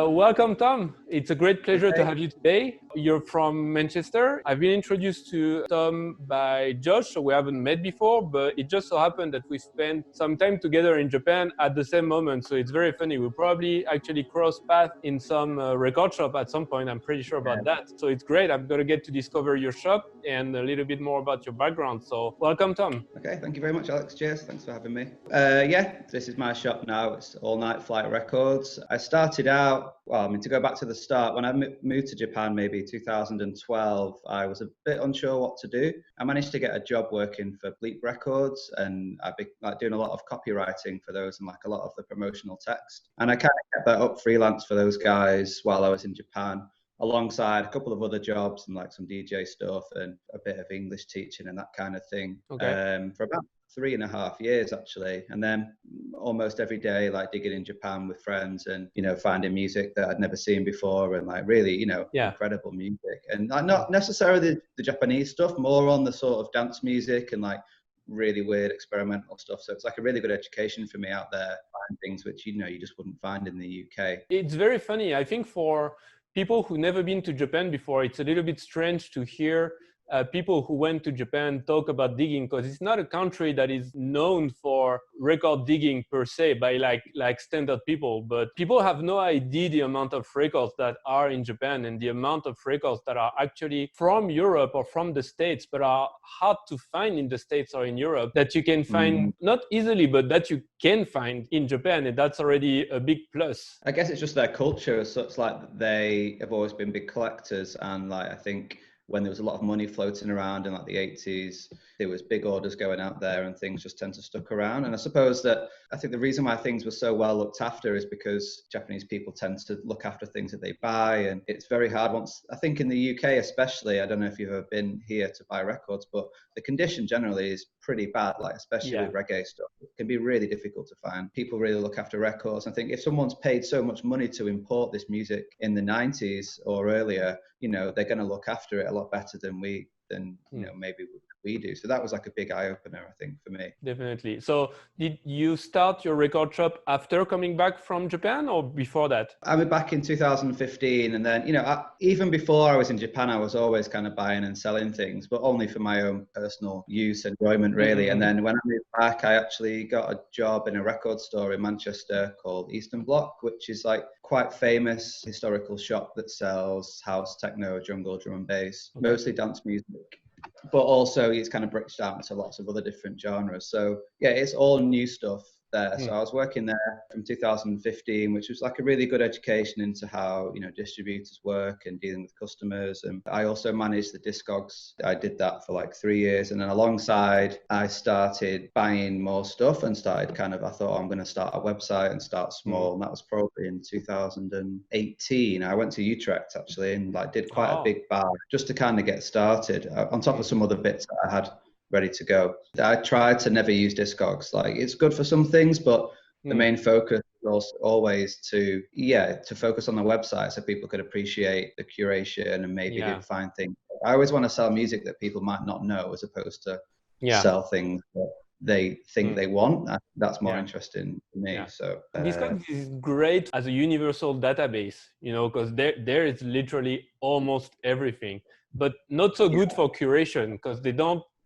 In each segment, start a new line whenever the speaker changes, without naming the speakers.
Welcome, Tom. It's a great pleasure to have you today. You're from Manchester. I've been introduced to Tom by Josh, so we haven't met before, but it just so happened that we spent some time together in Japan at the same moment. So it's very funny. We probably actually crossed paths in some record shop at some point. I'm pretty sure about that. So it's great. I'm going to get to discover your shop and a little bit more about your background. So welcome, Tom.
Okay, thank you very much, Alex. Cheers. Thanks for having me. This is my shop now. It's All Night Flight Records. I started out, to go back to the start, when I moved to Japan, maybe 2012, I was a bit unsure what to do. I managed to get a job working for Bleep Records, and I've been doing a lot of copywriting for those and a lot of the promotional text. And I kind of kept that up freelance for those guys while I was in Japan, alongside a couple of other jobs and some DJ stuff and a bit of English teaching and that kind of thing.
Okay.
For about 3.5 years actually, and then almost every day digging in Japan with friends and finding music that I'd never seen before and really incredible music, and not necessarily the Japanese stuff, more on the sort of dance music and really weird experimental stuff. So it's a really good education for me out there, find things which you just wouldn't find in the UK.
It's very funny. I think for people who've never been to Japan before, it's a little bit strange to hear people who went to Japan talk about digging, because it's not a country that is known for record digging per se by like standard people, but people have no idea the amount of records that are in Japan and the amount of records that are actually from Europe or from the States, but are hard to find in the States or in Europe, that you can find not easily, but that you can find in Japan, and that's already a big plus.
I guess it's just their culture as such, they have always been big collectors, and I think when there was a lot of money floating around in the 80s, there was big orders going out there and things just tend to stick around. And I think the reason why things were so well looked after is because Japanese people tend to look after things that they buy, and it's very hard I think in the UK especially, I don't know if you've ever been here to buy records, but the condition generally is pretty bad, especially with reggae stuff. It can be really difficult to find. People really look after records. I think if someone's paid so much money to import this music in the 90s or earlier, they're going to look after it a lot better than maybe we do. So that was a big eye-opener, I think, for me.
Definitely. So did you start your record shop after coming back from Japan or before that?
I was back in 2015, and then even before I was in Japan, I was always kind of buying and selling things, but only for my own personal use, enjoyment really. And then when I moved back, I actually got a job in a record store in Manchester called Eastern Bloc, which is quite famous historical shop that sells house, techno, jungle, drum and bass, mostly dance music, but also it's kind of branched out into lots of other different genres. So yeah, it's all new stuff there. So I was working there from 2015, which was a really good education into how distributors work and dealing with customers. And I also managed the Discogs. I did that for 3 years, and then alongside I started buying more stuff and started I thought I'm going to start a website and start small, and that was probably in 2018. I went to Utrecht actually and did quite a big buy just to kind of get started, on top of some other bits that I had ready to go. I tried to never use Discogs. It's good for some things, but the main focus was always to focus on the website so people could appreciate the curation and maybe they'd find things. I always want to sell music that people might not know, as opposed to sell things that they think they want. That's more interesting to me. So
Discogs is great as a universal database, because there is literally almost everything, but not so good for curation, because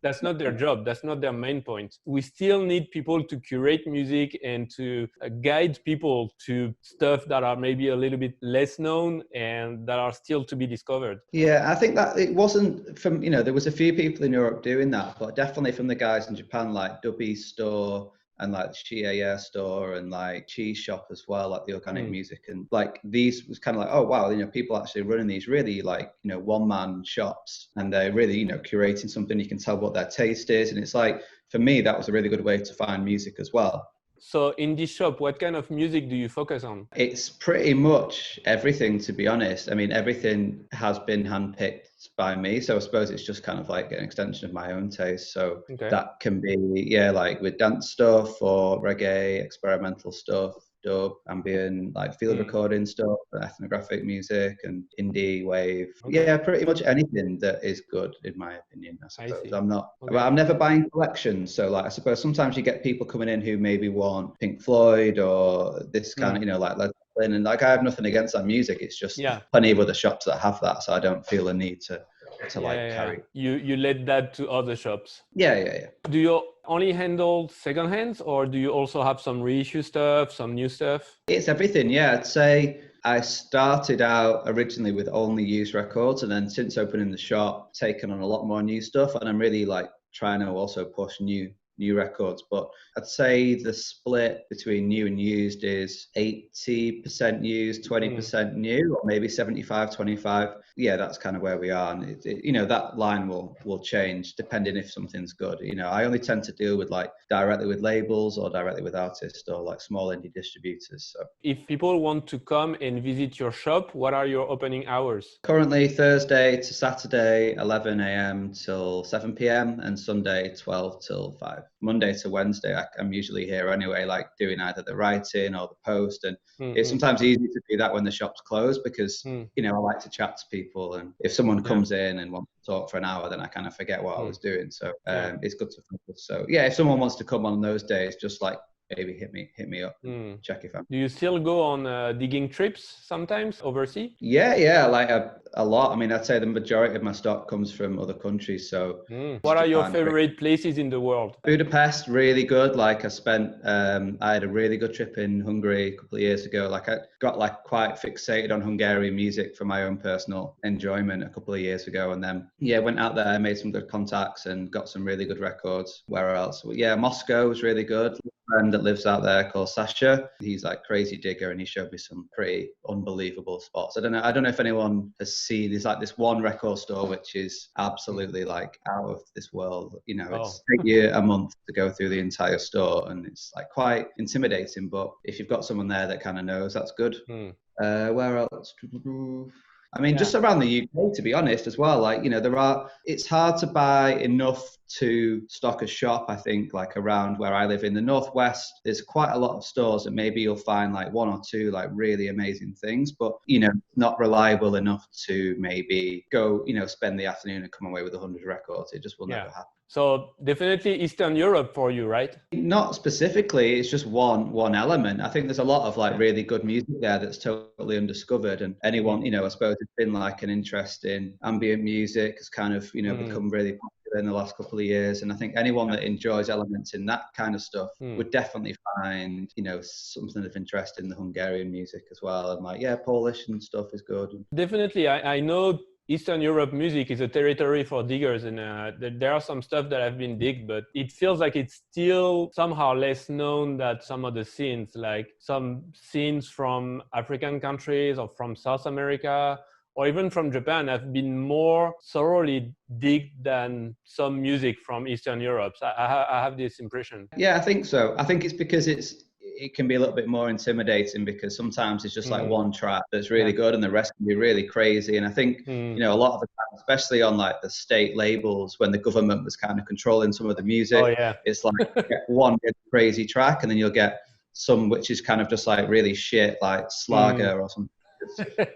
that's not their job. That's not their main point. We still need people to curate music and to guide people to stuff that are maybe a little bit less known and that are still to be discovered.
Yeah, I think that it wasn't from, there was a few people in Europe doing that, but definitely from the guys in Japan, Dubby Store and H.N.A.S store and Cheese Shop as well, the organic music, and these was kind of oh wow, people actually running these really one-man shops, and they're really curating something. You can tell what their taste is, and it's for me that was a really good way to find music as well.
So in this shop, what kind of music do you focus on?
It's pretty much everything, to be honest. I mean, everything has been handpicked by me. So I suppose it's just kind of an extension of my own taste. So that can be, with dance stuff or reggae, experimental stuff, dub, ambient, field recording stuff, ethnographic music and indie wave. Yeah, pretty much anything that is good, in my opinion, I suppose. I'm never buying collections. So I suppose sometimes you get people coming in who maybe want Pink Floyd or this kind of, Led And like, I have nothing against that music. It's just
Yeah.
plenty of other shops that have that, so I don't feel a need to carry.
You let that to other shops.
Yeah.
Do you only handle second hands, or do you also have some reissue stuff, some new stuff?
It's everything. Yeah, I'd say I started out originally with only used records, and then since opening the shop, taken on a lot more new stuff, and I'm really like trying to also push new records. But I'd say the split between new and used is 80% used, 20% new, or maybe 75-25. Yeah, that's kind of where we are. And that line will change depending if something's good. I only tend to deal with like directly with labels or directly with artists or like small indie distributors. So
if people want to come and visit your shop, what are your opening hours?
Currently Thursday to Saturday, 11 a.m. till 7 p.m. and Sunday 12 till 5. Monday to Wednesday, I'm usually here anyway, like doing either the writing or the post. And it's sometimes easy to do that when the shop's closed because, I like to chat to people. And if someone comes in and wants to talk for an hour, then I kind of forget what I was doing. So it's good to focus. So yeah, if someone wants to come on those days, just like maybe hit me up and check if I'm.
Do you still go on digging trips sometimes overseas?
Yeah, like a lot. I mean, I'd say the majority of my stock comes from other countries. So
what are your favorite places in the world?
Budapest, really good. Like I had a really good trip in Hungary a couple of years ago. Like I got like quite fixated on Hungarian music for my own personal enjoyment a couple of years ago. And then, went out there, made some good contacts and got some really good records. Where else? Well, Moscow was really good. Friend that lives out there called Sasha. He's like crazy digger and he showed me some pretty unbelievable spots. I don't know if anyone has seen, there's like this one record store which is absolutely like out of this world. It's take you a month to go through the entire store and it's like quite intimidating, but if you've got someone there that kind of knows, that's good. Where else? I mean, just around the UK, to be honest, as well. Like, it's hard to buy enough to stock a shop, I think, like around where I live in the Northwest. There's quite a lot of stores and maybe you'll find like one or two like really amazing things, but, not reliable enough to maybe go, spend the afternoon and come away with 100 records. It just will never happen.
So definitely Eastern Europe for you, right?
Not specifically. It's just one element. I think there's a lot of like really good music there that's totally undiscovered. And anyone, I suppose it's been like an interest in ambient music has kind of, become really popular in the last couple of years. And I think anyone that enjoys elements in that kind of stuff would definitely find, something of interest in the Hungarian music as well. And like, Polish and stuff is good.
Definitely. I know Eastern Europe music is a territory for diggers, and there are some stuff that have been digged, but it feels like it's still somehow less known than some of the scenes, like some scenes from African countries or from South America or even from Japan have been more thoroughly digged than some music from Eastern Europe. So I have this impression.
Yeah, I think so. I think it's because it can be a little bit more intimidating because sometimes it's just like one track that's really good and the rest can be really crazy. And I think, a lot of the time, especially on like the state labels, when the government was kind of controlling some of the music, it's like you get one crazy track and then you'll get some which is kind of just like really shit, like Slager or something.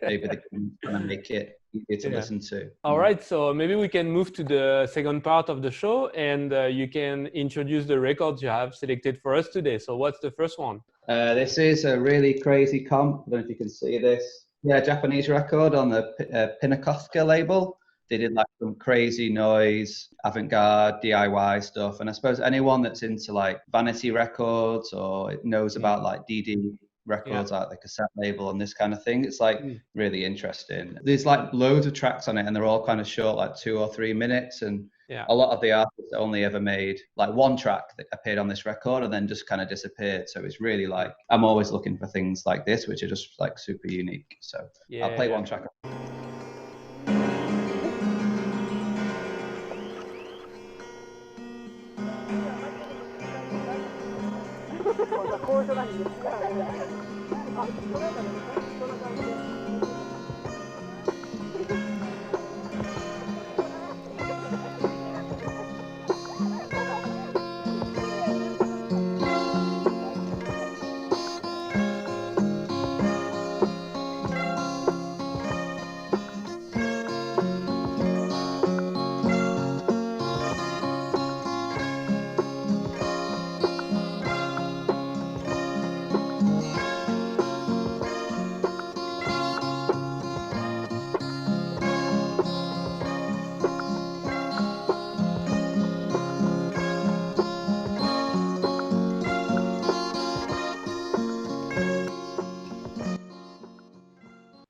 Maybe they can kind of make it easier to listen to.
All right, so maybe we can move to the second part of the show and you can introduce the records you have selected for us today. So what's the first one?
This is a really crazy comp. I don't know if you can see this. Yeah, Japanese record on the Pinakothka label. They did like some crazy noise, avant-garde, DIY stuff. And I suppose anyone that's into like Vanity records or knows about like DD records, like the cassette label and this kind of thing, it's like really interesting. There's like loads of tracks on it and they're all kind of short, like 2 or 3 minutes, and a lot of the artists only ever made like one track that appeared on this record and then just kind of disappeared. So it's really like, I'm always looking for things like this which are just like super unique. So I'll play one track.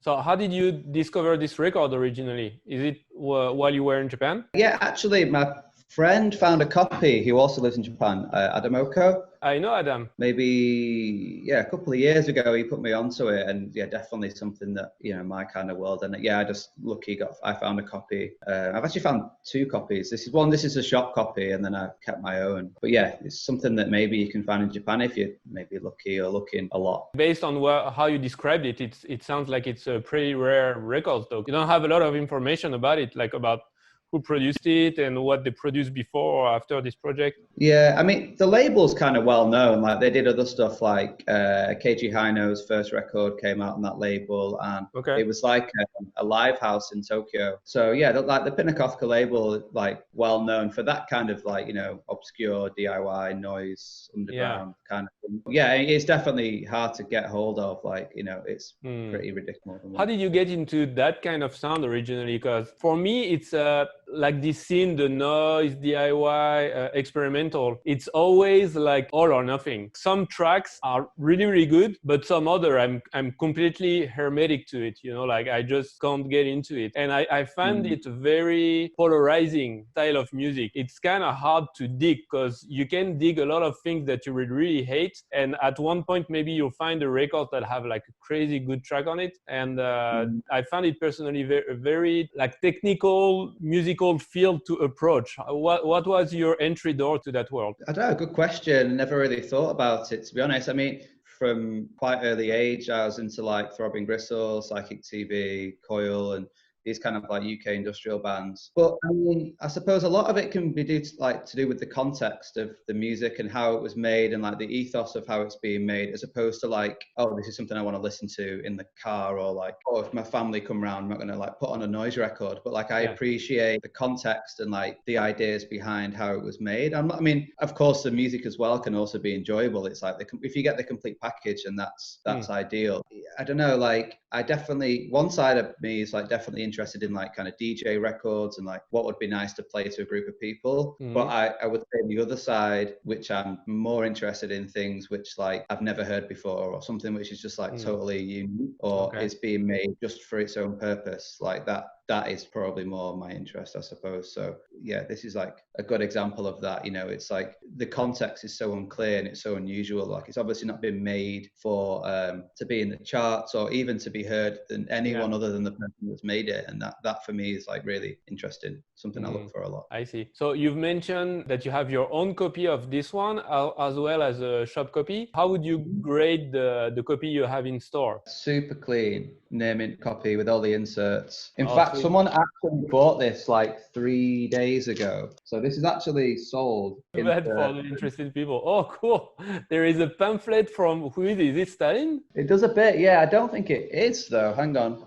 So how did you discover this record originally? Is it while you were in Japan?
Yeah, actually, my friend found a copy. He also lives in Japan, Adamoko.
I know Adam.
Maybe, yeah, a couple of years ago, he put me onto it, and yeah, definitely something that, you know, my kind of world. And yeah, I found a copy. I've actually found two copies. This is a shop copy, and then I kept my own. But yeah, it's something that maybe you can find in Japan if you're maybe lucky or looking a lot.
Based on how you described it, it sounds like it's a pretty rare record, though. You don't have a lot of information about it, like about who produced it and what they produced before or after this project.
Yeah, I mean, the label's kind of well known. Like they did other stuff like H.N.A.S first record came out on that label, and it was like a live house in Tokyo. So yeah, like the Pinnakoffka label, like well known for that kind of like, you know, obscure DIY noise underground kind of thing. Yeah, it's definitely hard to get hold of. Like, you know, it's pretty ridiculous.
How did you get into that kind of sound originally? Because for me, it's like this scene, the noise, DIY, experimental, it's always like all or nothing. Some tracks are really, really good, but some other, I'm completely hermetic to it, you know, like I just can't get into it. And I find it a very polarizing style of music. It's kind of hard to dig because you can dig a lot of things that you would really hate. And at one point, maybe you'll find a record that have like a crazy good track on it. And I found it personally very like technical, musical field to approach. What was your entry door to that world?
I don't know, good question. Never really thought about it, to be honest. I mean, from quite early age, I was into like Throbbing Gristle, Psychic TV, Coil, and these kind of like UK industrial bands. But I mean, I suppose a lot of it can be to do with the context of the music and how it was made and like the ethos of how it's being made, as opposed to like, oh, this is something I want to listen to in the car, or like, oh, if my family come round, I'm not going to like put on a noise record. But like, I appreciate the context and like the ideas behind how it was made. I mean, of course, the music as well can also be enjoyable. It's like if you get the complete package, and that's ideal. I don't know, like one side of me is like definitely interested in like kind of DJ records and like what would be nice to play to a group of people. But I would say the other side, which I'm more interested in things which like I've never heard before, or something which is just like totally unique, or it's being made just for its own purpose. Like that is probably more my interest, I suppose. So yeah, this is like a good example of that. You know, it's like the context is so unclear and it's so unusual. Like it's obviously not been made for to be in the charts or even to be heard than anyone other than the person that's made it. And that for me is like really interesting, something I look for a lot.
I see. So you've mentioned that you have your own copy of this one as well as a shop copy. How would you grade the copy you have in store?
Super clean, near mint copy with all the inserts. In fact, someone actually bought this like 3 days ago. So this is actually sold.
Bad for the interested people. Oh, cool. There is a pamphlet from, who is it? Is it Stalin?
It does a bit, yeah. I don't think it is though. Hang on.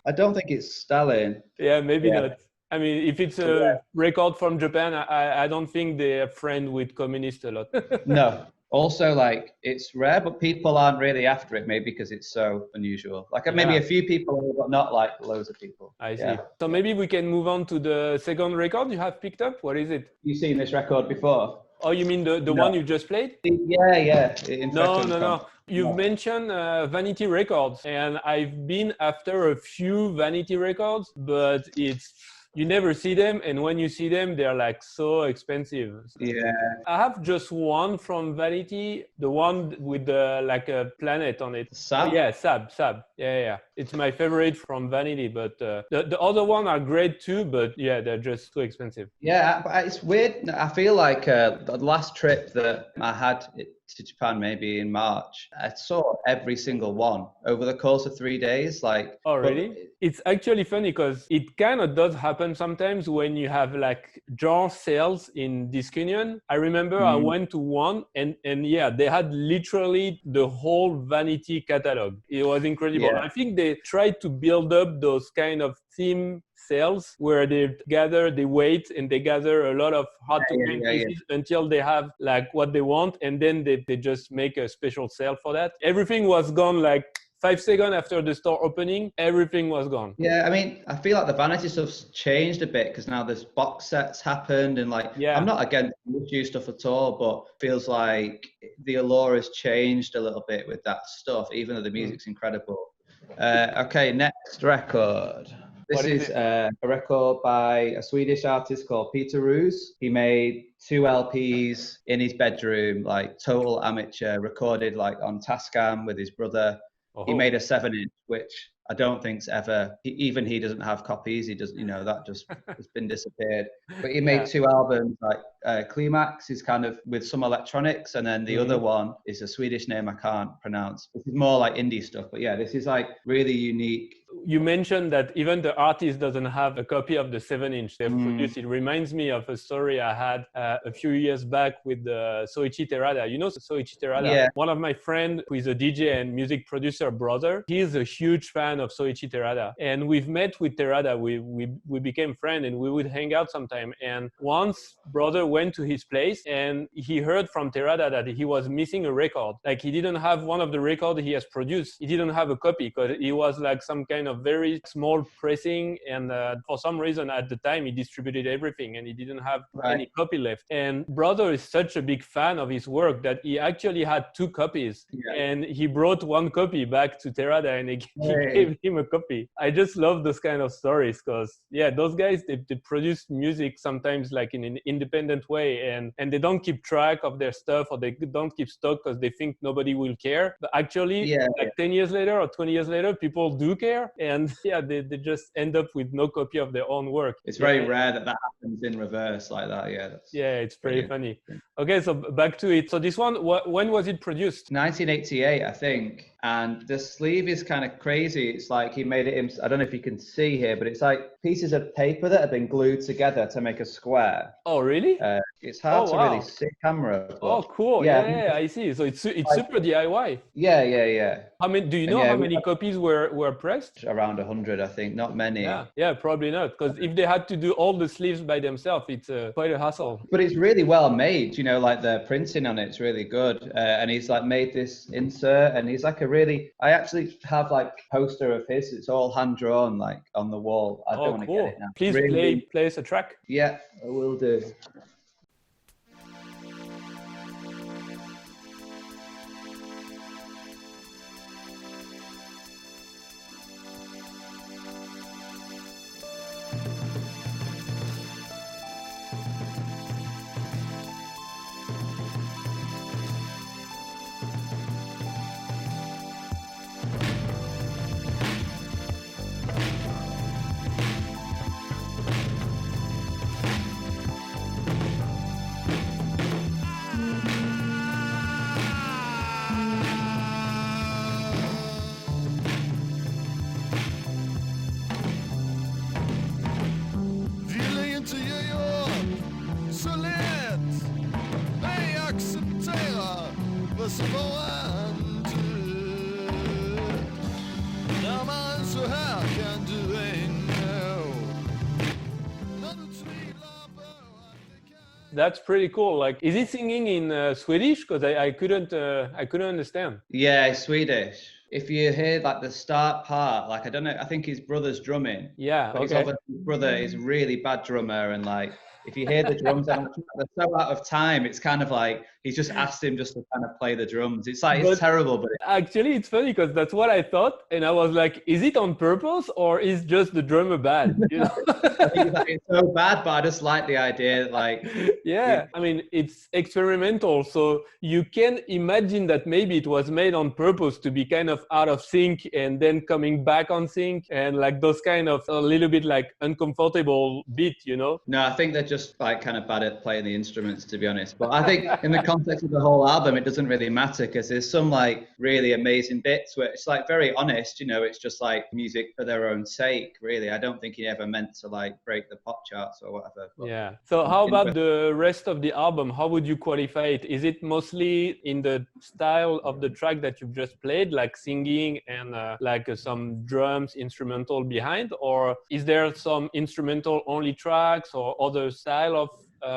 I don't think it's Stalin.
Yeah, maybe not. I mean, if it's a record from Japan, I don't think they're friend with communists a lot.
No. Also, like, it's rare, but people aren't really after it, maybe because it's so unusual. Like, maybe a few people, but not like loads of people.
I see. So maybe we can move on to the second record you have picked up. What is it?
You've seen this record before?
Oh, you mean the one you just played?
Yeah.
No. You've mentioned Vanity Records, and I've been after a few Vanity Records, but you never see them, and when you see them, they're like so expensive.
Yeah.
I have just one from Vanity, the one with the like a planet on it.
Sab?
Yeah, Sab. Yeah. It's my favorite from Vanity, but the other one are great too, but yeah, they're just too expensive.
Yeah, it's weird. I feel like the last trip that I had to Japan, maybe in March, I saw every single one over the course of 3 days. Like,
oh really? It's actually funny because it kind of does happen sometimes when you have like genre sales in Discunion. I remember I went to one and yeah, they had literally the whole Vanity catalog. It was incredible. I think they tried to build up those kind of theme sales where they wait and they gather a lot of hard to find pieces until they have like what they want, and then they just make a special sale for that. Everything was gone like 5 seconds after the store opening. Everything was gone.
Yeah, I mean, I feel like the Vanity stuff's changed a bit because now there's box sets happened, and like I'm not against issue stuff at all, but feels like the allure has changed a little bit with that stuff, even though the music's incredible. Okay, next record. This is a record by a Swedish artist called Peter Roos. He made 2 LPs in his bedroom, like total amateur, recorded like on Tascam with his brother. He made a 7-inch, which I don't think's ever, even he doesn't have copies. He doesn't, you know, that just has been disappeared. But he made 2 albums, like Klimax is kind of with some electronics, and then the other one is a Swedish name I can't pronounce. This is more like indie stuff, but yeah, this is like really unique.
You mentioned that even the artist doesn't have a copy of the 7-inch they've produced. It reminds me of a story I had a few years back with Soichi Terada. You know Soichi Terada?
Yeah.
One of my friends who is a DJ and music producer brother, he's a huge fan of Soichi Terada. And we've met with Terada. We became friends and we would hang out sometime. And once brother went to his place and he heard from Terada that he was missing a record. Like he didn't have one of the records he has produced. He didn't have a copy because he was like some kind of very small pressing, and for some reason at the time he distributed everything and he didn't have any copy left. And brother is such a big fan of his work that he actually had 2 copies, and he brought 1 copy back to Terada and he gave him a copy. I just love those kind of stories because those guys they produce music sometimes like in an independent way, and they don't keep track of their stuff, or they don't keep stock because they think nobody will care, but actually 10 years later or 20 years later people do care, and they just end up with no copy of their own work.
It's very rare that happens in reverse like that.
It's pretty funny. Okay, so back to it. So this one, when was it produced?
1988, I think. And the sleeve is kind of crazy. It's like he made it, I don't know if you can see here, but it's like pieces of paper that have been glued together to make a square.
Oh, really?
It's hard to really see camera.
But cool. Yeah, I see. So it's super DIY.
Yeah.
I mean, do you know how many copies were pressed?
Around 100, I think. Not many.
Yeah, probably not. Because if they had to do all the sleeves by themselves, it's quite a hassle.
But it's really well made. You know, like the printing on it's really good. And he's like made this insert, and he's like I actually have like a poster of his. It's all hand drawn, like on the wall. I don't want to get it now.
Please play us a track.
Yeah, I will do.
That's pretty cool. Like, is he singing in Swedish? Because I couldn't understand.
Yeah, Swedish. If you hear like the start part, like I don't know, I think his brother's drumming.
Yeah,
but his brother is a really bad drummer, and like if you hear the drums, they're so out of time. It's kind of like he's just asked him just to kind of play the drums. It's like it's terrible, but
actually it's funny because that's what I thought, and I was like, is it on purpose or is just the drummer bad? You know?
I think it's so bad, but I just like the idea, like
I mean, it's experimental, so you can imagine that maybe it was made on purpose to be kind of out of sync and then coming back on sync, and like those kind of a little bit like uncomfortable beat, you know?
No, I think they're just like kind of bad at playing the instruments, to be honest. But I think in the context of the whole album, it doesn't really matter because there's some like really amazing bits where it's like very honest, you know, it's just like music for their own sake, really. I don't think he ever meant to like break the pop charts or whatever.
Yeah. So how about the rest of the album? How would you qualify it? Is it mostly in the style of the track that you've just played, like singing and like some drums, instrumental behind, or is there some instrumental only tracks or other style of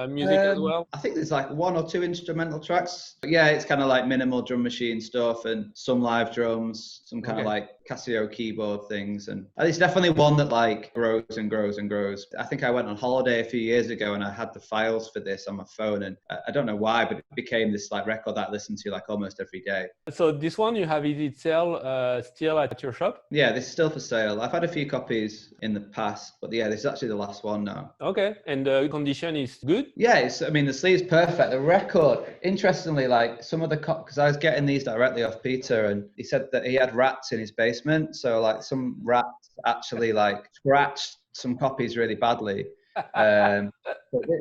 music as well?
I think there's like one or two instrumental tracks. But yeah, it's kind of like minimal drum machine stuff and some live drums, some kind of like Casio keyboard things. And it's definitely one that like grows and grows and grows. I think I went on holiday a few years ago and I had the files for this on my phone, and I don't know why, but it became this like record that I listen to like almost every day.
So this one you have, is it still at your shop?
Yeah, this is still for sale. I've had a few copies in the past, but yeah, this is actually the last one now.
Okay, and the condition is good?
Yeah, I mean, the sleeve's perfect. The record, interestingly, like some of the, because I was getting these directly off Peter, and he said that he had rats in his basement. So like some rats actually like scratched some copies really badly. But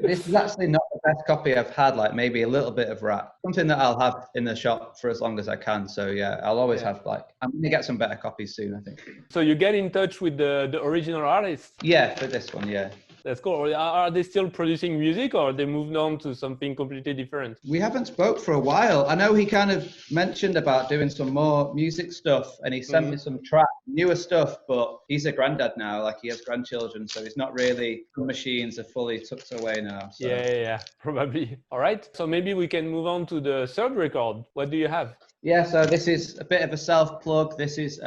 this is actually not the best copy I've had, like maybe a little bit of rat. Something that I'll have in the shop for as long as I can. So yeah, I'll always have like, I'm going to get some better copies soon, I think.
So you get in touch with the original artist?
Yeah, for this one, yeah.
That's cool. Are they still producing music, or they moved on to something completely different?
We haven't spoke for a while. I know he kind of mentioned about doing some more music stuff, and he sent me some tracks, newer stuff, but he's a granddad now, like he has grandchildren, so he's not really, the machines are fully tucked away now. So.
Yeah, probably. All right, so maybe we can move on to the third record. What do you have?
Yeah, so this is a bit of a self-plug. This is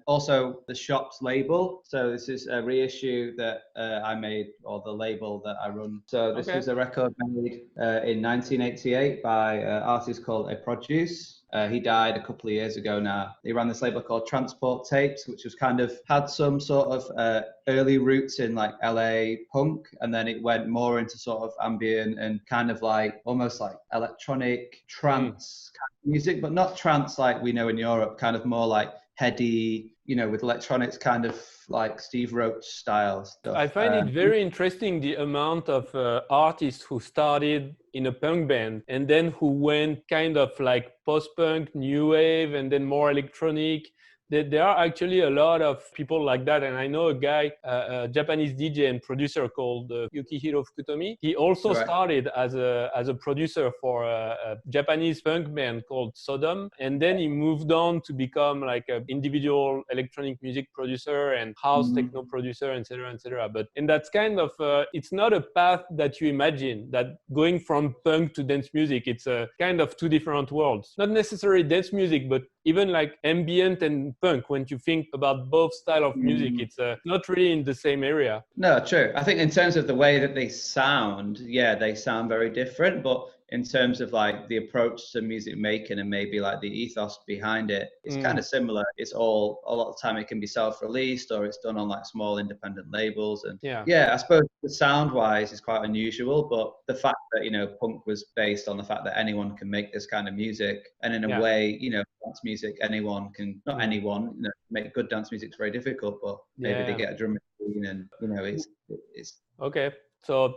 also the shop's label. So this is a reissue that I made, or the label that I run. So this is a record made in 1988 by an artist called A Produce. He died a couple of years ago now. He ran this label called Transport Tapes, which was kind of had some sort of early roots in like LA punk, and then it went more into sort of ambient and kind of like almost like electronic trance kind of music, but not trance like we know in Europe, kind of more like heady, you know, with electronics, kind of like Steve Roach style stuff.
I find it very interesting, the amount of artists who started in a punk band and then who went kind of like post-punk, new wave, and then more electronic. There are actually a lot of people like that, and I know a guy, a Japanese DJ and producer called Yukihiro Fukutomi. He also started as a producer for a Japanese punk band called Sodom, and then he moved on to become like an individual electronic music producer and house techno producer, etc., etc. And that's kind of it's not a path that you imagine, that going from punk to dance music. It's a kind of two different worlds. Not necessarily dance music, but even like ambient and punk, when you think about both style of music, it's not really in the same area.
No, true. I think in terms of the way that they sound, yeah, they sound very different, but in terms of like the approach to music making and maybe like the ethos behind it, it's kind of similar. It's all, a lot of the time it can be self-released or it's done on like small independent labels. And yeah, I suppose the sound wise is quite unusual, but the fact that, you know, punk was based on the fact that anyone can make this kind of music, and in a way, you know, dance music, anyone can, not anyone, you know, make good dance music is very difficult, but maybe they get a drum machine and, you know, it's
okay. So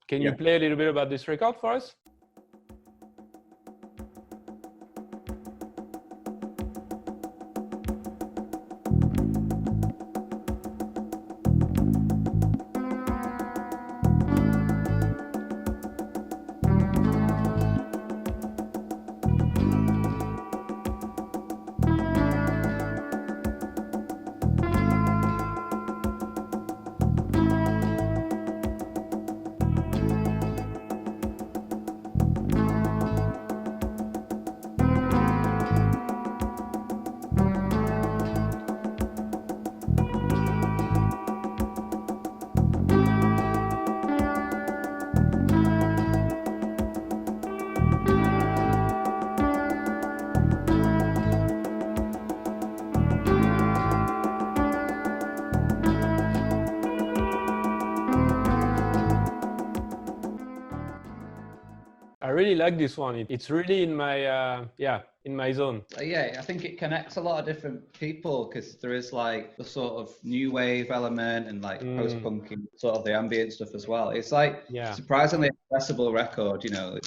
can you play a little bit about this record for us? I really like this one. It's really in my in my zone.
Yeah, I think it connects a lot of different people because there is like the sort of new wave element and like post-punk, sort of the ambient stuff as well. It's like surprisingly accessible record, you know.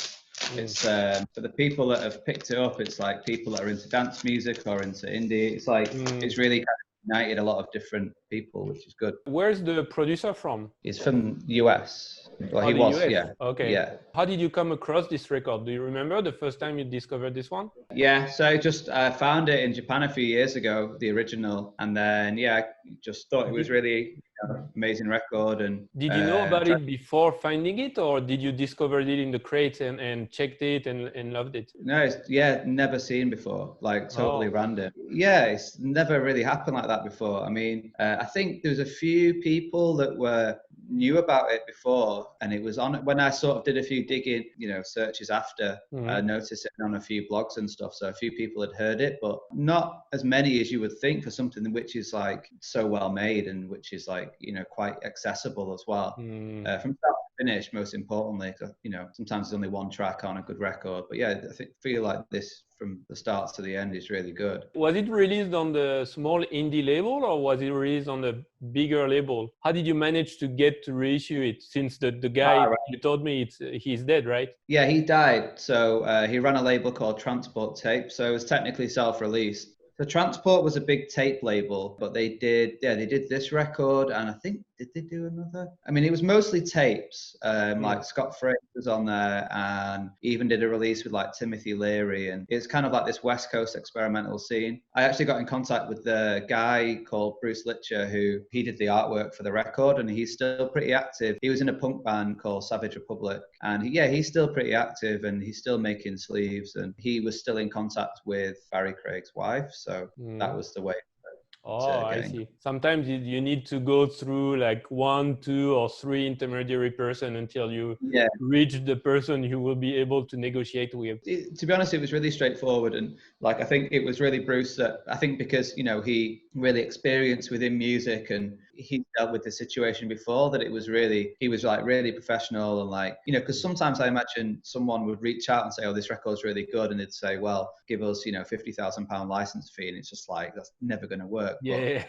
It's for the people that have picked it up, it's like people that are into dance music or into indie. It's like it's really kind of united a lot of different people, which is good.
Where's the producer from?
He's from US. Well, he was,
US?
yeah.
Okay.
Yeah.
How did you come across this record? Do you remember the first time you discovered this one?
Yeah, so I just found it in Japan a few years ago, the original, and then I just thought it was really amazing record. And
did you know about it before finding it, or did you discover it in the crates and checked it and loved it?
No, never seen before, like totally random. Yeah, it's never really happened like that before. I mean, I think there's a few people that knew about it before, and it was on when I sort of did a few digging, searches after. I noticed it on a few blogs and stuff. So a few people had heard it, but not as many as you would think for something which is like so well made and which is like, quite accessible as well. From start to finish, most importantly, sometimes there's only one track on a good record, but yeah, I feel like this from the start to the end is really good.
Was it released on the small indie label, or was it released on the bigger label? How did you manage to get to reissue it, since the guy you told me he's dead, right?
Yeah, he died. So he ran a label called Transport Tape, so it was technically self-released. So Transport was a big tape label, but they did this record, and I think, did they do another? I mean, it was mostly tapes. Like Scott Frey was on there, and even did a release with like Timothy Leary, and it's kind of like this West Coast experimental scene. I actually got in contact with the guy called Bruce Litcher, who he did the artwork for the record, and he's still pretty active. He was in a punk band called Savage Republic, and he's still pretty active, and he's still making sleeves, and he was still in contact with Barry Craig's wife. So that was the way.
I see. Sometimes you need to go through like 1, 2, or 3 intermediary person until you reach the person you will be able to negotiate with.
To be honest, it was really straightforward, and like I think it was really Bruce that I think because he really experienced within music and he dealt with the situation before, that he was like really professional, and like because sometimes I imagine someone would reach out and say, oh, this record's really good, and they'd say, well, give us £50,000 license fee, and it's just like, that's never going to work.
Yeah.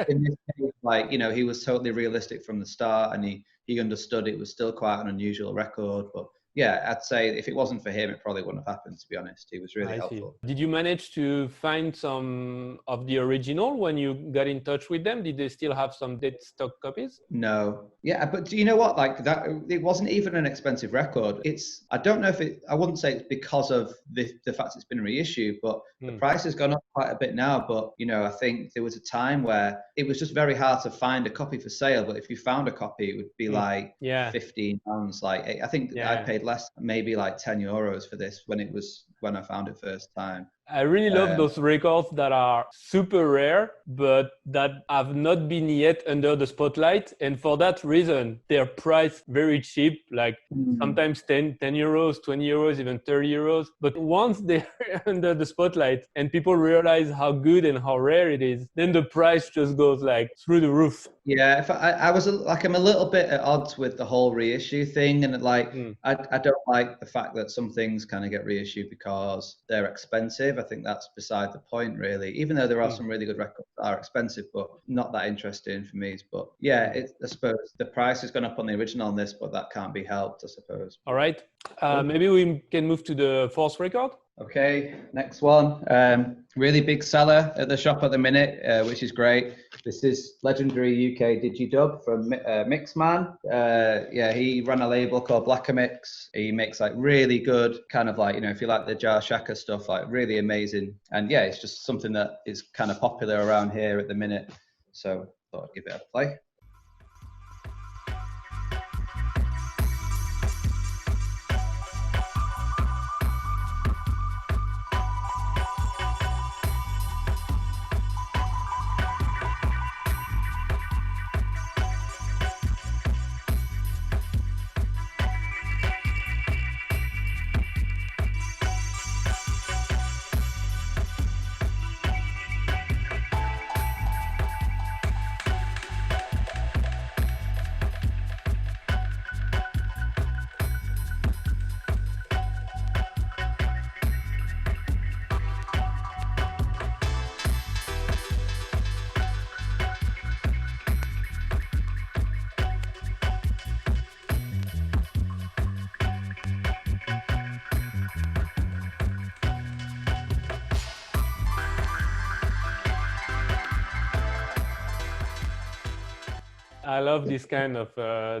In this case, like he was totally realistic from the start, and he understood it was still quite an unusual record, but yeah, I'd say if it wasn't for him, it probably wouldn't have happened, to be honest. He was really helpful.
Did you manage to find some of the original when you got in touch with them? Did they still have some dead stock copies?
No. Yeah, but do you know what? Like that, it wasn't even an expensive record. I don't know if I wouldn't say it's because of the fact it's been reissued, but the price has gone up quite a bit now. But, I think there was a time where it was just very hard to find a copy for sale. But if you found a copy, it would be like £15. Like, I think I paid less, maybe like €10 for this when I found it first time.
I really love those records that are super rare, but that have not been yet under the spotlight. And for that reason, they're priced very cheap, like sometimes €10, €20, even €30. But once they're under the spotlight and people realize how good and how rare it is, then the price just goes like through the roof.
Yeah, I'm a little bit at odds with the whole reissue thing, and like I don't like the fact that some things kind of get reissued because they're expensive. I think that's beside the point, really. Even though there are some really good records that are expensive, but not that interesting for me. But yeah, I suppose the price has gone up on the original on this, but that can't be helped, I suppose.
All right, maybe we can move to the fourth record.
Okay, next one. Really big seller at the shop at the minute, which is great. This is legendary UK Digidub from Mixman. He ran a label called Mix. He makes like really good kind of like, if you like the Jar Shaka stuff, like really amazing. And yeah, it's just something that is kind of popular around here at the minute. So I thought I'd give it a play.
I love this kind of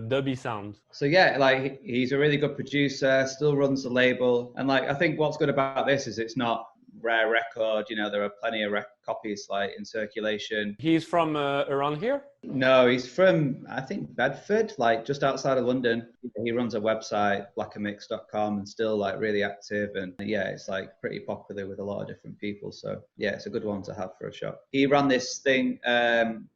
dubby sound.
So yeah, like he's a really good producer, still runs the label. And like, I think what's good about this is it's not rare record. You know, there are plenty of copies like in circulation.
He's from around here?
No, he's from, I think, Bedford, like just outside of London. He runs a website, blackermix.com, and still like really active. And yeah, it's like pretty popular with a lot of different people. So yeah, it's a good one to have for a shop. He ran this thing.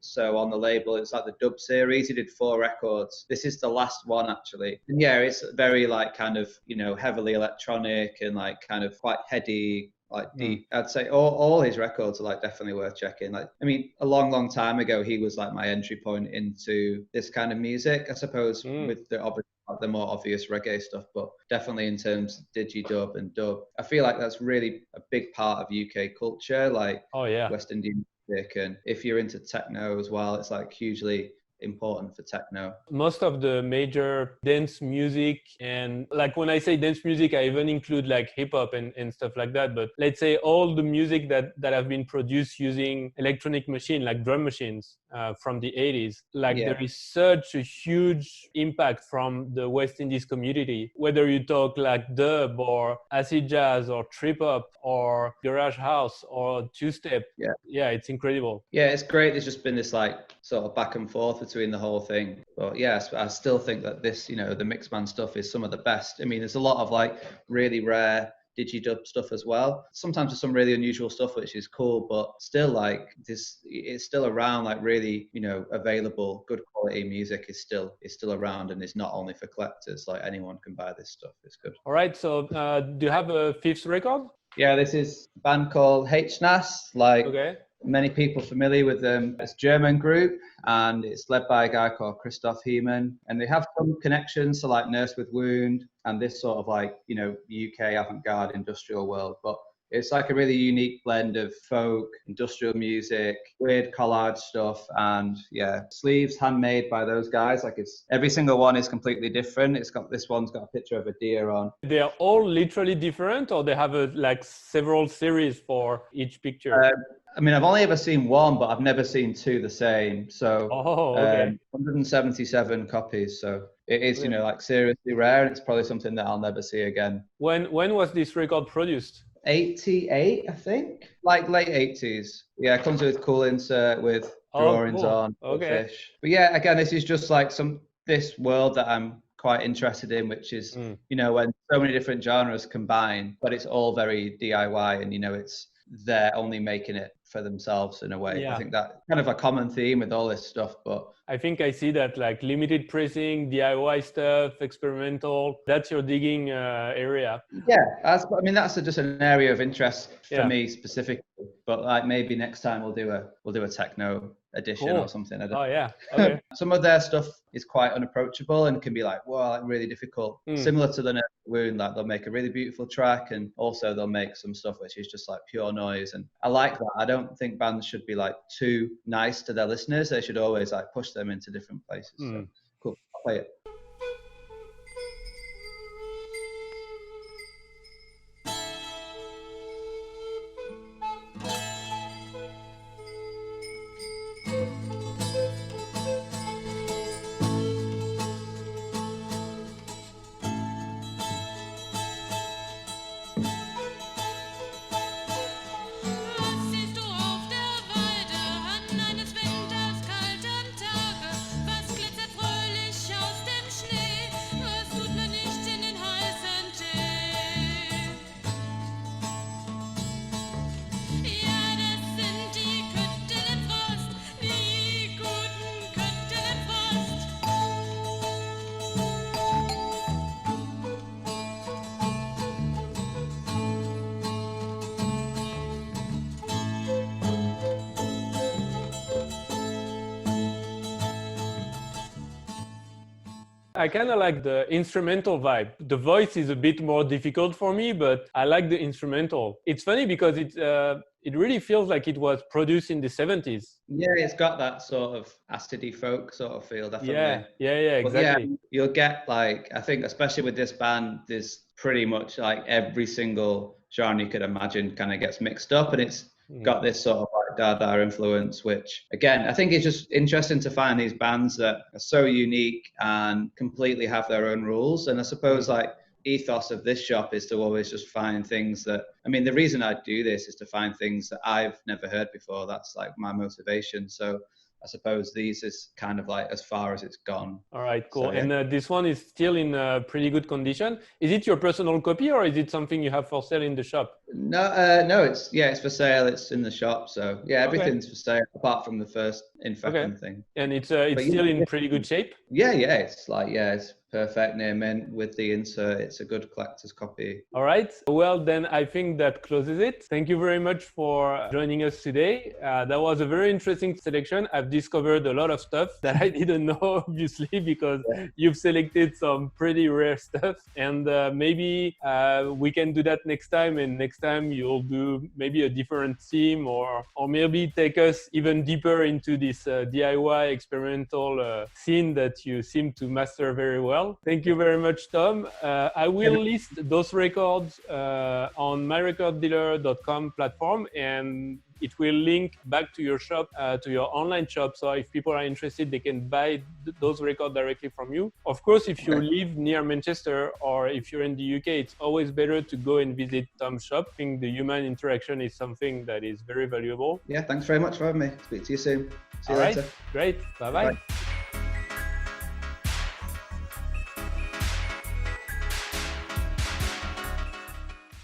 So on the label, it's like the dub series. He did 4 records. This is the last one actually. And yeah, it's very like kind of, you know, heavily electronic and like kind of quite heady, like deep. I'd say all his records are like definitely worth checking. Like, I mean, a long time ago, he was like my entry point into this kind of music, I suppose, with the more obvious reggae stuff, but definitely in terms of digi-dub and dub, I feel like that's really a big part of UK culture, like West Indian music. And if you're into techno as well, it's like hugely important for techno.
Most of the major dance music, and like when I say dance music, I even include like hip hop and stuff like that. But let's say all the music that have been produced using electronic machine, like drum machines from the 80s, like there is such a huge impact from the West Indies community, whether you talk like dub or acid jazz or trip hop or garage house or two-step. Yeah, it's incredible.
Yeah, it's great. There's just been this like sort of back and forth between the whole thing. But yes, I still think that this, you know, the Mixman stuff is some of the best. I mean, there's a lot of like really rare digi-dub stuff as well. Sometimes there's some really unusual stuff which is cool, but still like this, it's still around, like really, you know, available, good quality music is still around, and it's not only for collectors. Like anyone can buy this stuff. It's good.
All right, so do you have a 5th record?
Yeah, this is a band called H.N.A.S. Like many people familiar with them. It's a German group, and it's led by a guy called Christoph Heeman. And they have some connections to like Nurse with Wound and this sort of like, you know, UK avant-garde industrial world. But it's like a really unique blend of folk, industrial music, weird collage stuff, and yeah, sleeves handmade by those guys. Like it's every single one is completely different. This one's got a picture of a deer on.
They are all literally different, or they have like several series for each picture?
I mean, I've only ever seen one, but I've never seen 2 the same. So 177 copies. So it is, you know, like seriously rare, and it's probably something that I'll never see again.
When was this record produced?
88, I think, like late 80s. Yeah, it comes with cool insert with drawings on, fish. But yeah, again, this is just like this world that I'm quite interested in, which is, you know, when so many different genres combine, but it's all very DIY, and, you know, they're only making it for themselves in a way. I think that kind of a common theme with all this stuff. But
I think I see that like limited pressing, DIY stuff, experimental, that's your digging area.
Yeah, I mean, that's just an area of interest for me specifically. But like maybe next time we'll do a techno edition or something. Okay. Some of their stuff is quite unapproachable and can be like, wow, like really difficult. Similar to the Nurse Wound, like they'll make a really beautiful track, and also they'll make some stuff which is just like pure noise. And I like that. I don't think bands should be like too nice to their listeners. They should always like push them into different places. So, cool. I'll play it.
I kind of like the instrumental vibe. The voice is a bit more difficult for me, but I like the instrumental. It's funny because it really feels like it was produced in the 70s.
Yeah, it's got that sort of acidy folk sort of feel, definitely.
Yeah, exactly.
But yeah, you'll get like, I think especially with this band, there's pretty much like every single genre you could imagine kind of gets mixed up, and it's got this sort of like Dada influence, which again, I think it's just interesting to find these bands that are so unique and completely have their own rules. And I suppose like ethos of this shop is to always just find things that, I mean, the reason I do this is to find things that I've never heard before. That's like my motivation. So I suppose these is kind of like as far as it's gone.
All right, cool.
So, yeah.
And this one is still in pretty good condition. Is it your personal copy, or is it something you have for sale in the shop?
No, it's for sale. It's in the shop. So yeah, everything's for sale apart from the first Infecund thing.
And it's still in pretty good shape?
Yeah, it's perfect, near mint with the insert. It's a good collector's copy.
All right. Well, then I think that closes it. Thank you very much for joining us today. That was a very interesting selection. I've discovered a lot of stuff that I didn't know, obviously, because you've selected some pretty rare stuff. And maybe we can do that next time. And next time you'll do maybe a different theme, or maybe take us even deeper into this DIY experimental scene that you seem to master very well. Thank you very much, Tom. I will list those records on myrecorddealer.com platform, and it will link back to your shop, to your online shop. So if people are interested, they can buy those records directly from you. Of course, if you live near Manchester or if you're in the UK, it's always better to go and visit Tom's shop. I think the human interaction is something that is very valuable.
Yeah, thanks very much for having me. Speak to you soon. See you later.
Great. Bye-bye. Bye.